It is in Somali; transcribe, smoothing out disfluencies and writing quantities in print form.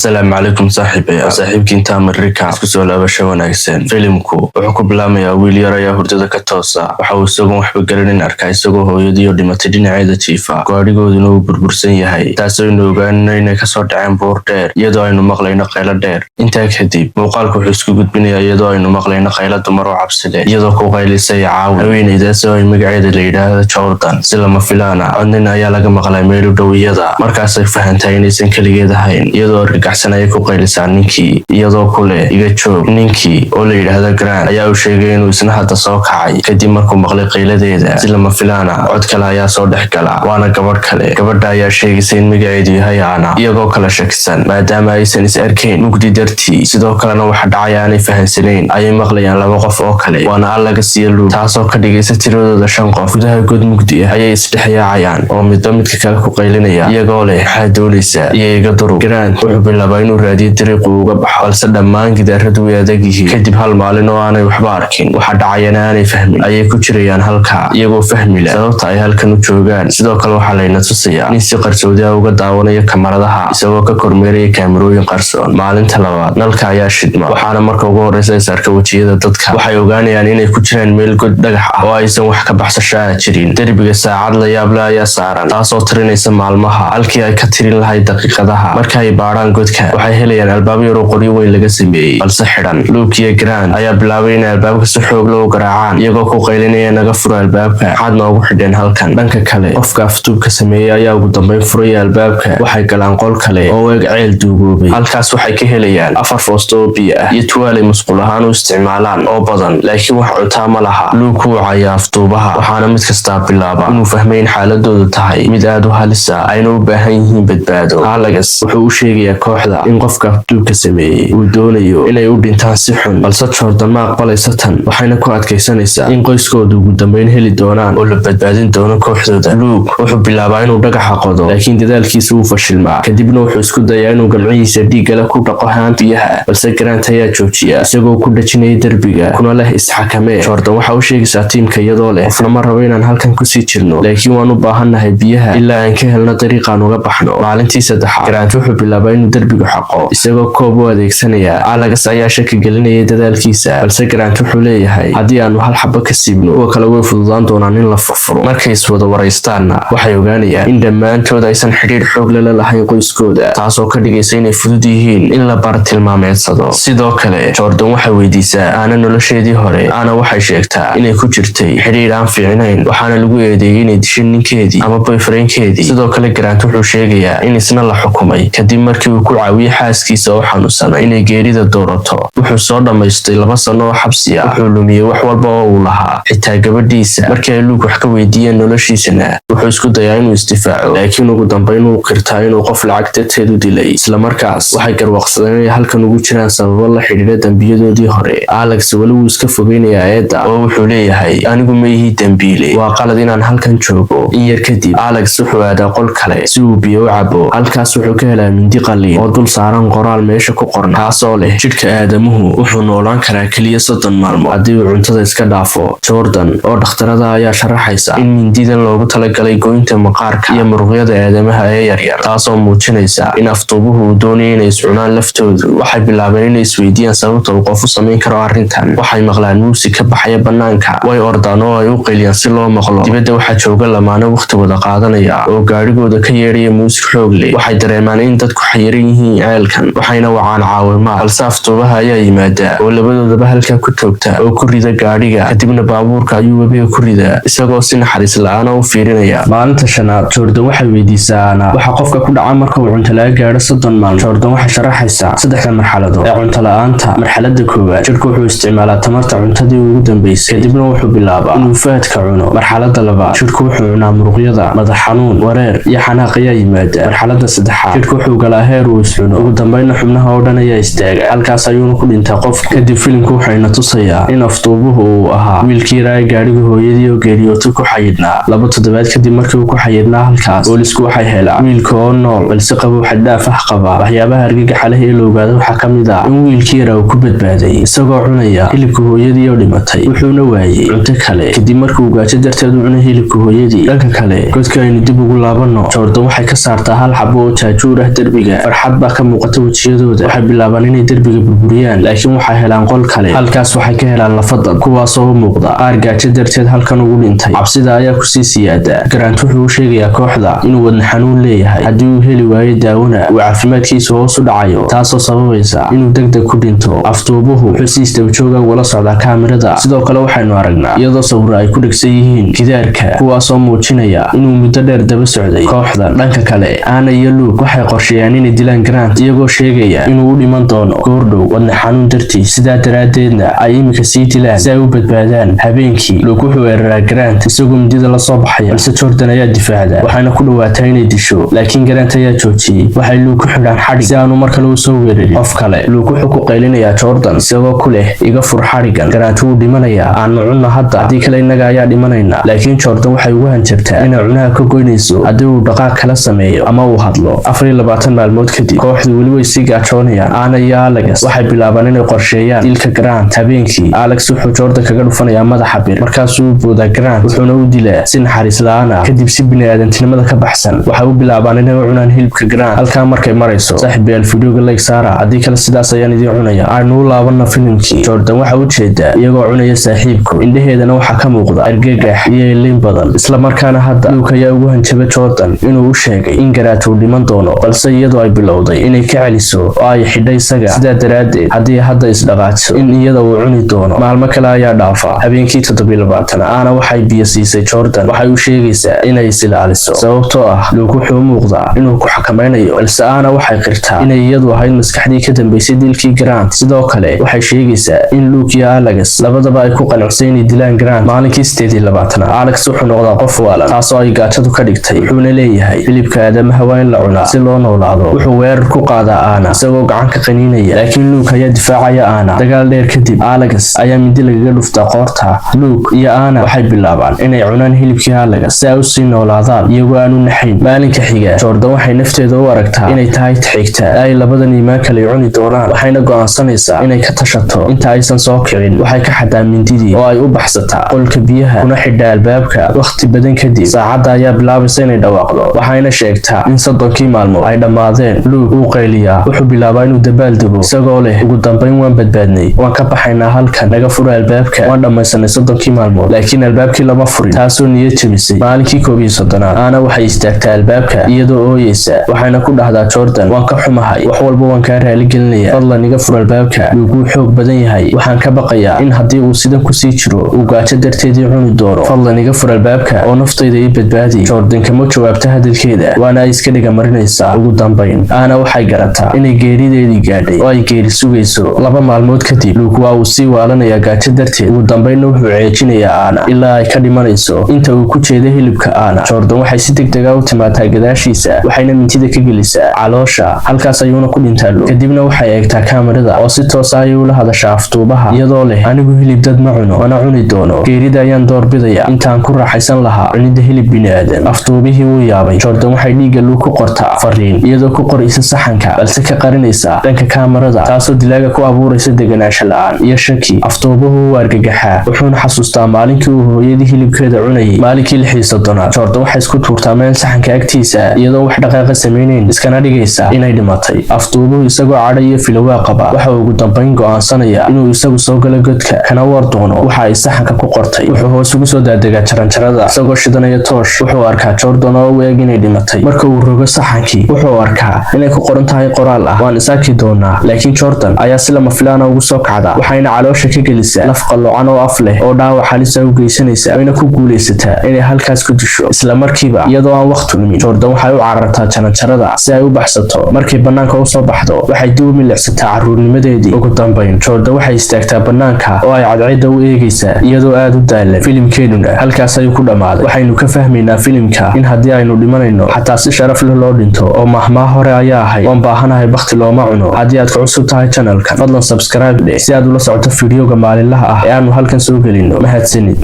السلام عليكم صاحبكي inta Amerika isku soo laabasho wanaagsan filimku wuxuu ku bilaamayaa wiil yar ayaa hurdada ka toosa waxa uu isagu waxba garanin arkay isagoo hooyadii oo dhimatay dhinaceeda jiifa gaadhigooduna uu burbursan yahay taasoo inuu ogaanay inay ka soo dhaceen buur dheer iyadoo aynu maqlayno qaylo dheer intaa kadib muuqaalku wuxuu isku gudbinayaa iyadoo aynu maqlayno qaylo dumar oo cabsi leh iyadoo ku qaylisay caawi haweeneydaas oo ay magaceeda la yiraahdo Jordan si lama filaana nin ayaa laga maqlay meel u dhow iyada markaas ay fahantay inaysan kaligeed ahayn iyadoo argagaxsanaya ku qaylisay ninkii iyadoo kule iga joog ninkii oo la yiraahdo Grant ayaa u sheegay inuu isna hadda soo kacay kadib markuu maqlay qayladeeda si lama filaana cod kale ayaa soo dhexgala waana gabadh kale gabadha ayaa sheegaysa in magaceedu yahay Ana iyagoo kala shakisan maadaama aysan is arkayn mugdi dartii sidoo kalena waxa dhacay aanay fahansanayn ayay maqlayaan laba qof oo kale waana allaga siiyay taasoo ka dhigaysa tiradooda 5 qof gudaha god mugdi ah ayay isdhexyaacayaan oo midka kale ku qaylinaya iyagoo leh waxa doonaysa iyaga duru Grant wuxuu bilaabay inuu raadiyo dariiq uga baxo balse dhammaan gidaaradu way adag yihiin kadib hal maalin oo aanay waxba arkin waxa dhacayana aanay fahmin ayay ku jirayaan halka iyagoo fahmi la sababta ay halkan u joogaan sidoo kale waxa la tusayaa in si qarsoodi ah uga daawanayo kamaradaha isagoo ka kormeeraya kaamirooyin qarsoon maalinta labaad nalka ayaa shidma waxaana marka ugu horeysa sarka wajiyada dadka waxay ogaanayaan inay ku jiraan meel god dhagax ah oo aysan wax ka baxsashaa jirin darbiga saacad la yaab leh ayaa saaran taasoo tirinaysa maalmaha halkii ay ka tirin lahayd daqiiqadaha marka ay baaraan godka waxay helayaan albaab yar oo qoryo weyn laga sameeyay balse xiran Luke iyo Grant ayaa bilaabay in albaabka si xoog leh u garaacaan iyagoo ku qaylinaya naga furo albaabka xad noogu xidhan halkan dhanka kale qofka aftuubka sameeyay ayaa ugu dambeyn furay albaabka waxay galaan qol kale oo weeg ceel duugoobay halkaas waxay ka helayaan 4 foosto oo biyo ah iyo tuwaale musqul ahaan u isticmaalaan oo badan laakiin wax cuntaa ma laha Luke uu caayaa aftuubaha waxaana mid kasta bilaaba inuu fahmay in xaaladoodu tahay mid aad u halis ah ayna u baahan yihiin badbaado Alex wuxuu u sheegayaa kooxda in qofka aftuubka sameeyay uu doonayo inay u dhintaan si xun balse Jordan ma aqbalaysa tan waxayna ku adkaysanaysaa in qoyskoodu ugu dambeyn heli doonaan oo la badbaadin doono kooxdooda Luke wuxuu bilaabaa inuu dhagaxa qodo laakiin dadaalkiisu uu fashilmaa kadibna wuxuu isku dayaa inuu gamcihiisa dhiigga ku dhaqo haanta biyaha balse Grant ayaa joojiya isagoo ku dhajinaya darbiga kuna leh isxakame Jordan waxa uu sheegaysaa tiimka iyadoo leh qofna ma rabo inaan halkan ku sii jirno laakiin waan u baahanahay biyaha ilaa aan ka helno dariiqan uga baxno maalintii saddexaad Grant wuxuu bilaabaa inuu darbiga xaqo isagoo koob u adeegsanaya Alex ayaa shaki gelinaya dadaalkiisa balse Grant wuxuu leeyahay haddii aanu hal xabba ka siibno oo kale way fududaan doonaan in la furfuro markay iswada waraystaanna waxay ogaanayaan in dhammaantood aysan xiriir xoog leh lahayn qoyskooda taasoo ka dhigaysa inay fudud yihiin in la bar tilmaameedsado sidoo kale Jordan waxay weydiisaa Ana nolosheedii hore Ana waxay sheegtaa inay ku jirtay xiriir aan fiicnayn waxaana lagu eedeeyay inay dishay ninkeedii ama boyfriendkeedii sidoo kale Grant wuxuu sheegayaa in isna la xukumay kadib markii uu ku caawiyay xaaskiisa oo xanuunsan inay geerida doorato wuxuu soo dhamaystay 2 sano oo xabsi ah wuxuu lumiyay wax walba oo uu lahaa xitaa gabadhiisa markii ay Luke wax ka weydiiyeen noloshiisana wuxuu isku dayaa inuu isdifaaco laakiin ugu dambeyn uu qirtaa inuu qof lacag darteed u dilay isla markaas waxay garwaaqsadeen inay halkan ugu jiraan sababo la xiriira dambiyadoodii hore Alex wali wuu iska fogeynayaa eeda oo wuxuu leeyahay anigu ma yihi dambiile waa qalad inaan halkan joogo in yar kadib Alex wuxuu aadaa qol kale si uu biyo u cabo halkaas wuxuu ka helaa mindi qalin oo dul saaran qoraal meesha ku qoran taasoo leh jidhka aadamuhu wuxuu noolaan karaa kaliya 30 maalmood haddii uu cuntada iska dhaafo Jordan oo dhakhtarada ayaa sharaxaysa in mindidan loogu talagalay goynta maqaarka iyo muruqyada aadamaha ee yaryar taasoo muujinaysa in aftuubuhu uu doonayo inay iscunaan laftoodu waxay bilaabeen inay isweydiiyaan sababta uu qof u samayn karo arrintan waxay maqlaan muusig ka baxaya banaanka way ordaan oo ay u qayliyaan si loo maqlo dibadda waxaa jooga lamaano waqti wada qaadanaya oo gaadhigooda ka yeedhaya muusig xoog leh waxay dareemaan in dadku xayiran yihiin ceelkan waxayna wacaan caawimaad balse aftuubaha ayaa yimaada oo labadoodaba halkan ku toogta oo ku rida gaadhiga kadibna baabuurka ayuu webiga ku rida isagoo si naxariis la'aan u fiirinaya maalinta shanaad Jordan waxay weydiisaa Ana waxa qofka ku dhaca marka uu cunto laga gaadho 30 maalmood Jordan waxay sharaxaysaa 3 marxaladood ee cunto la'aanta marxaladda koowaad jidhku wuxuu isticmaalaa tamarta cuntadii ugu dambeysay kadibna wuxuu bilaabaa inuu faadka cuno marxaladda labaad jidhku wuxuu cunaa muruqyada madax xanuun wareer iyo xanaaq ayaa yimaada marxaladda saddexaad jidhku wuxuu galaa heer uu iscuno ugu dambeynna xubnaha oo dhan ayaa istaaga halkaas ayuuna ku dhintaa qofka kadib filimku waxayna tusayaa in aftuubuhu uu ahaa wiilkii raay gaadhiga hooyadii oo geeriyootay ku xayidhnaa 2 toddobaad kadib markii uu ku xayidhnaa halkaas boolisku waxay helaan wiilka oo nool balse qabow xad dhaaf ah qaba waxyaabaha argagaxa leh ee la ogaado waxaa ka mid ah in wiilkii yara uu ku badbaaday isagoo cunaya hilibka hooyadii oo dhimatay wuxuuna waayay cunto kale kadib markii uu gaajo darteed u cunay hilibka hooyadii dhanka kale godka aynu dib ugu laabano Jordan waxay ka saartaa hal xabo oo jaajuur ah darbiga farxad farxad baa ka muuqata wejiyadooda. waxay bilaabaan inay derbiga burburiyaan, laakiin waxay helaan qol kale. halkaas waxay ka helaan lafadad kuwaasoo u muuqda qaar gaajo darteed halkan ugu dhintay. cabsida ayaa kusii siyaada. Grant wuxuu u sheegayaa kooxda inuu wadna xanuun leeyahay, haddii uu heli waayo daawona uu caafimaadkiisa hoos u dhacayo, taasoo sababaysa inuu degdeg ku dhinto. afduubuhu wuxuu si isdabajooga ugala socdaa kaamirada. sidoo kale waxaynu aragnaa iyadoo sawiro ay ku dhegsan yihiin gidaarka, kuwaasoo muujinaya inuu muddo dheer daba socday kooxda. dhanka kale Anna iyo Luke waxay qorsheeyaan inay dilaan Grant, iyagoo sheegaya inuu u dhiman doono goordhow wadna xanuun dartiis. sidaa daraadeedna ay imika sii dilaan si ay u badbaadaan. habeenkii Luke wuxuu weeraraa Grant isagoo midida la soo baxaya, balse Jordan ayaa difaacda. waxayna ku dhawaataa inay disho, laakiin Grant ayaa joojiyey. waxay Luke ku xidhaan xadhig si aanu mar kale u soo weerarin qof kale. Luke wuxuu ku qaylinayaa Jordan isagoo ku leh iga fur xadhigan. Grant wuu dhimanayaa, aan cunno hadda, haddii kale innaga ayaa dhimanayna. laakiin Jordan waxay ugu hanjabtaa inay cunaha ka goynayso haddii uu dhaqaaq kala sameeyo ama uu hadlo. 24 maalmood kadib kooxdu weli way sii gaajoonayaan. Anna iyo Alex waxay bilaabaan inay qorsheeyaan dilka Grant. habeenkii Alex wuxuu Jordan kaga dhufanayaa madaxa bir, markaasuu u boodaa Grant wuxuuna u dilaa si naxariis la'aan ah. kadib si bini'aadantinimada ka baxsan waxay u bilaabaan inay u cunaan hilibka Grant. halkaa markay marayso saaxiibayaal fiidiyowga like saara, haddii kale sidaas ayaan idiin cunaya. aynu u laabana filimkii. Jordan waxa u jeedaa iyagoo cunaya saaxiibku, indhaheedana waxaa ka muuqda argagax iyo ilin badan. isla markaana hadda Luke ayaa ugu hanjabay Jordan inuu u sheegay in Grant uu dhiman doono, balse iyadoo ay bilowday inay ka celiso oo ay xidhay isaga. sidaa daraadeed haddii hadda isdhaqaajiso in iyada uu cuni doono. maalmo kale ayaa dhaafa. habeenkii 27 Anna waxay biyo siisay Jordan. waxay u sheegaysaa inay is ilaaliso, sababtoo ah Luke wuxuu u muuqdaa inuu ku xakamaynayo, balse Anna waxay qirtaa inay iyadu ahayd maskaxdii ka dambeysay dilkii Grant. sidoo kale waxay sheegaysaa in Luke iyo Alex labadaba ay ku qanacsan inay dilaan Grant. maalinkii 28 Alex wuxuu noqdaa qof waalan, taasoo ay gaajadu ka dhigtay. wuxuuna leeyahay hilibka aadamaha waa in la cunaa si loo noolaado. wuxuu weerar ku qaadaa Anna isagoo gacan ka qaniinaya, laakiin Luke ayaa difaacaya Anna. dagaal dheer kadib Alex ayaa mindi lagaga dhuftaa qoorta. Luke iyo Anna waxay bilaabaan inay cunaan hilibkii Alex si ay u sii noolaadaan iyagoo aan u naxayn. maalinka xiga Jordan waxay nafteeda u aragtaa inay tahay xigta ay labadan iimaan kale cuni doonaan, waxayna go'aansanaysaa inay ka tashato inta aysan soo kicin. waxay ka xadaa mindidii oo ay u baxsataa qolka biyaha kuna xidhaa albaabka. waqti badan kadib saacadda ayaa bilaabaysa inay dhawaaqdo, waxayna sheegtaa in 30 maalmood ay dhammaadeen. Luke wuu qayliyaa, wuxuu bilaabaa inuu dabaaldego isagoo leh ugu dambayn waan badbaadnay, waan ka baxaynaa halkan, naga fura albaabka, waan dhammaysanay 30 maalmood. laakiin albaabkii lama furin, taasoo niyad jabisay. maalinkii 31 Anna waxay istaagtaa albaabka iyadoo ooyeysa, waxayna ku dhahdaa Jordan waan ka xumahay, wax walba waan kaa raaligelinayaa, fadlan iga fur albaabka. Luke wuu xoog badan yahay, waxaan ka baqayaa in haddii uu sidan kusii jiro uu gaajo darteedii cuni doono. fadlan iga fur albaabka oo naftayda ii badbaadi. Jordan kama jawaabta hadalkeeda, waana ay iska dhiga marinaysaa. ugu dambayn Anna waxay garataa inay geerideedii gaadhay oo ay geeri sugayso. 2 maalmood kadib Luke waa uu sii waalanayaa gaajo darteed. ugu dambaynna wuxuu ceejinayaa Anna ilaa ay ka dhimanayso. inta uu ku jeeda hilibka Anna, Jordan waxay si degdeg ah u timaadaa gadaashiisa, waxayna mintida ka gelisaa caloosha. halkaas ayuuna ku dhintaa Luke. kadibna waxay eegtaa kaamirada oo si toos ah ayay ula hadashaa afduubaha iyadoo leh anigu hilib dad ma cuno, mana cuni doono. geerida ayaan doorbidaya intaan ku raaxaysan lahaa cunida hilib bini'aadan. afduubihii wuu yaabay. Jordan waxay dhiigga Luke ku qortaa fariin iyadoo ku qoraysa saxanka, balse ka qarinaysa dhanka kaamirada, taasoo dilaaga ku abuuraysa deganaansho la'aan iyo shaki. afduubuhu wuu argagaxaa, wuxuuna xasuustaa maalinkii uu hooyadii hilibkeeda cunayay. maalinkii 36 Jordan waxay isku tuurtaa meel saxanka agtiisa iyadoo wax dhaqaaqa samaynayn, iskana dhigaysa inay dhimatay. afduubuhu isagoo cadho iyo filowaa qaba waxa uu ugu dambayn go'aansanaya inuu isagu soo galo godka kana war doono waxa ay saxanka ku qortay. wuxuu hoos ugu soo daadegaa jaranjarada isagoo shidanaya toosh. wuxuu arkaa Jordan oo u eeg inay dhimatay. marka uu rogo saxankii wuxuu arkaa inay ku qoran tahay qoraal ah waan isaaki doonaa. laakiin Jordan ayaa si lama filaan ugu soo kacda, waxayna caloosha ka gelisaa laf qaloocan oo af leh oo dhaawac halis ah u geysanaysa, wayna ku guulaysataa inay halkaas ku disho. isla markiiba iyadoo aan waqti lumin Jordan waxay u carartaa jaranjarada si ay u baxsato. markay bannaanka u soo baxdo waxay dib u milicsataa carruurnimadeedii. ugu dambayn Jordan waxay istaagtaa bannaanka oo ay cadceedda u eegaysaa iyadoo aad u daalan. filimkeenuna halkaas ayuu ku dhammaaday. waxaynu ka fahmaynaa filimka in haddii aynu dhimanayno xataa si sharaf leh loo dhinto, oo mahmaa hore ayaa ahayd waan baahanahay bakti looma cuno. haddii aad ku cusub tahay channelkan fadlan subscribe dheh si aad ula socoto fiidiyowga maalinlaha ah ee aanu halkan soo gelino. mahadsanid.